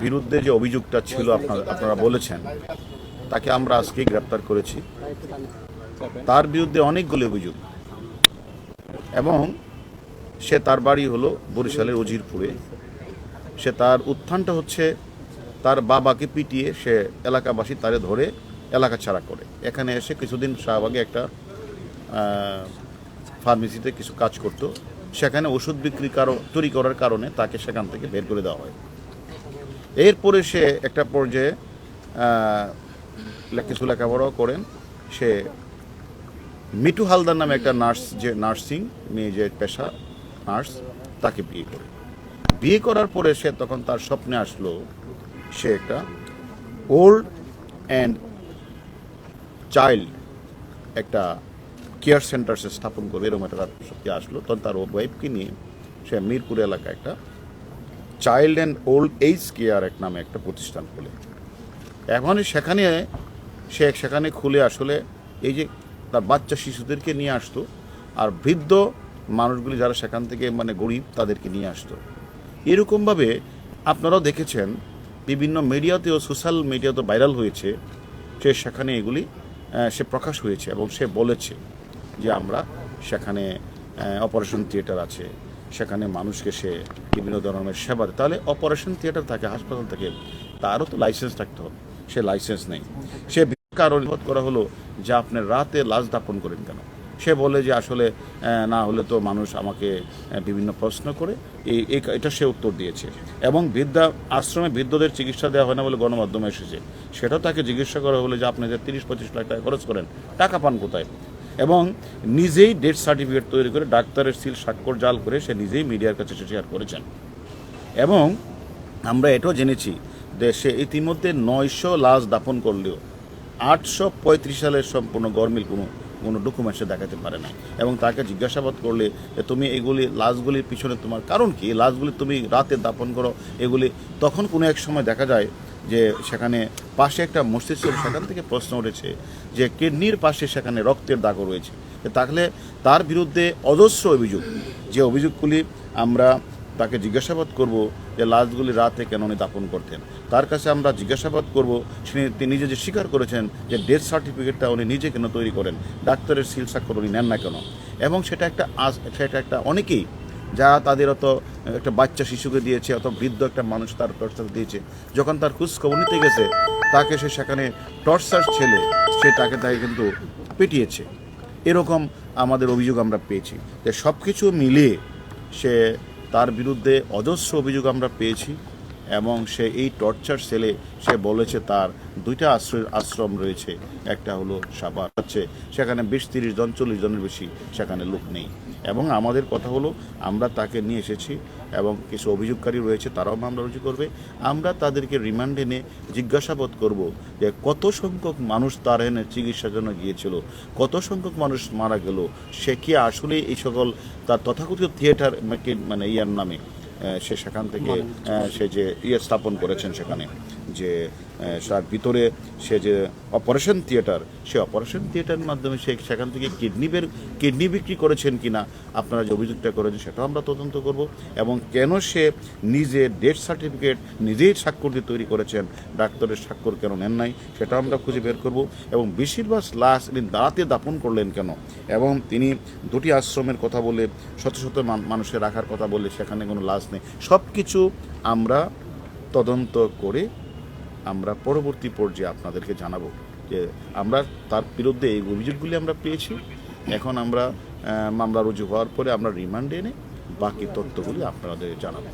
বিরুদ্ধে যে অভিযোগটা ছিল আপনারা বলেছেন, তাকে আমরা আজকে গ্রেপ্তার করেছি। তার বিরুদ্ধে অনেকগুলো অভিযোগ, এবং সে তার বাড়ি হলো বরিশালের উজিরপুরে। সে তার উত্থানটা হচ্ছে তার বাবাকে পিটিয়ে সে এলাকাবাসী তারে ধরে এলাকা ছাড়া করে এখানে এসে কিছুদিন শাহবাগে একটা ফার্মেসিতে কিছু কাজ করত। সেখানে ওষুধ বিক্রি তৈরি করার কারণে তাকে সেখান থেকে বের করে দেওয়া হয়। এরপরে সে একটা পর্যায়ে কিছু লেখাপড়াও করেন। সে মিঠু হালদার নামে একটা নার্স, যে নার্সিং মেয়ে, যে পেশা নার্স, তাকে বিয়ে করার পরে সে তখন তার স্বপ্নে আসলো সে একটা ওল্ড অ্যান্ড চাইল্ড একটা কেয়ার সেন্টার সে স্থাপন করবে, এরকম একটা তার সত্যি আসলো। তখন তার ওয়াইফকে নিয়ে সে মিরপুর এলাকায় একটা child and old age care এক নামে একটা প্রতিষ্ঠান খুলে। এখন সেখানে খুলে আসলে এই যে তার বাচ্চা শিশুদেরকে নিয়ে আসতো, আর বৃদ্ধ মানুষগুলি যারা সেখান থেকে মানে গরিব তাদেরকে নিয়ে আসতো। এরকমভাবে আপনারাও দেখেছেন বিভিন্ন মিডিয়াতেও, সোশ্যাল মিডিয়াতেও ভাইরাল হয়েছে। সেখানে এগুলি সে প্রকাশ হয়েছে এবং সে বলেছে যে আমরা সেখানে অপারেশন থিয়েটার আছে, সেখানে মানুষকে সে বিভিন্ন ধরনের সেবা দেয়। তাহলে অপারেশন থিয়েটার থাকে, হাসপাতাল থাকে, তারও তো লাইসেন্স থাকতে হবে। সে লাইসেন্স নেই। সে কারণ করা হলো যে আপনি রাতে লাশ দাপন করেন কেন? সে বলে যে আসলে না হলে তো মানুষ আমাকে বিভিন্ন প্রশ্ন করে, এটা সে উত্তর দিয়েছে। এবং আশ্রমে বৃদ্ধদের চিকিৎসা দেওয়া হয় না বলে গণমাধ্যমে এসেছে, সেটাও তাকে জিজ্ঞাসা করা হলো যে আপনি যে 30-25 লাখ টাকা খরচ করেন, টাকা পান কোথায়? এবং নিজেই ডেথ সার্টিফিকেট তৈরি করে ডাক্তারের সিল স্বাক্ষর জাল করে সে নিজেই মিডিয়ার কাছে শেয়ার করেছেন। এবং আমরা এটাও জেনেছি যে সে ইতিমধ্যে 900 লাশ দাপন করলেও 835 সালের সম্পূর্ণ গরমিল কোনো ডকুমেন্টসে দেখাতে পারে না। এবং তাকে জিজ্ঞাসাবাদ করলে যে তুমি এগুলি লাশগুলির পিছনে তোমার কারণ কি, লাশগুলি তুমি রাতে দাপন করো এগুলি, তখন কোনো এক সময় দেখা যায় যে সেখানে পাশে একটা মসজিদ ছিল, সেখান থেকে প্রশ্ন উঠেছে যে কিডনির পাশে সেখানে রক্তের দাগও রয়েছে। তাহলে তার বিরুদ্ধে অজস্র অভিযোগ, যে অভিযোগগুলি আমরা তাকে জিজ্ঞাসাবাদ করব যে লাশগুলি রাতে কেন উনি দাপন করতেন। তার কাছে আমরা জিজ্ঞাসাবাদ করব তিনি নিজে যে স্বীকার করেছেন যে ডেথ সার্টিফিকেটটা উনি নিজে কেন তৈরি করেন, ডাক্তারের সিল স্বাক্ষর উনি নেন না কেন। এবং সেটা একটা অনেকেই যারা তাদের অত একটা বাচ্চা শিশুকে দিয়েছে, অত বৃদ্ধ একটা মানুষ তার টর্চার দিয়েছে, যখন তার খোঁজ খবর নিতে গেছে তাকে সে সেখানে টর্চার ছেলে তাকে কিন্তু পিটিয়েছে। এরকম আমাদের অভিযোগ আমরা পেয়েছি। যে সব কিছু মিলিয়ে তার বিরুদ্ধে অজস্র অভিযোগ আমরা পেয়েছি। এবং সে এই টর্চার সেলে সে বলেছে তার 2টা আশ্রম রয়েছে, একটা হলো সাভার, হচ্ছে সেখানে 20-30 জন 40 জনের বেশি সেখানে লোক নেই। এবং আমাদের কথা হলো আমরা তাকে নিয়ে এসেছি এবং কিছু অভিযোগকারী রয়েছে, তারাও মামলা রুজু করবে। আমরা তাদেরকে রিমান্ডে নিয়ে জিজ্ঞাসাবাদ করব যে কত সংখ্যক মানুষ তার এনে চিকিৎসার জন্য গিয়েছিল, কত সংখ্যক মানুষ মারা গেল, সে কি আসলে এই সকল তার তথাকথিত থিয়েটার মানে ইয়ার নামে সে সেখান থেকে সে যে স্থাপন করেছেন, সেখানে যে তার ভিতরে সে যে অপারেশন থিয়েটার, সে অপারেশন থিয়েটারের মাধ্যমে সে সেখান থেকে কিডনি বিক্রি করেছেন কিনা আপনারা যে অভিযোগটা করেছেন সেটাও আমরা তদন্ত করব। এবং কেন সে নিজে ডেথ সার্টিফিকেট নিজেই স্বাক্ষর দিয়ে তৈরি করেছেন, ডাক্তারের স্বাক্ষর কেন নেন নাই, সেটা আমরা খুঁজে বের করব। এবং বেশিরভাগ লাশ তিনি দাঁড়াতে দাপন করলেন কেন, এবং তিনি 2টি আশ্রমের কথা বলে শত শত মানুষের রাখার কথা বললে সেখানে কোনো লাশ নেই, সব কিছু আমরা তদন্ত করে আমরা পরবর্তী পর্যায়ে আপনাদেরকে জানাবো যে আমরা তার বিরুদ্ধে এই অভিযোগগুলি আমরা পেয়েছি। এখন আমরা মামলা রুজু হওয়ার পরে আমরা রিমান্ডে এনে বাকি তথ্যগুলি আপনাদের জানাবো।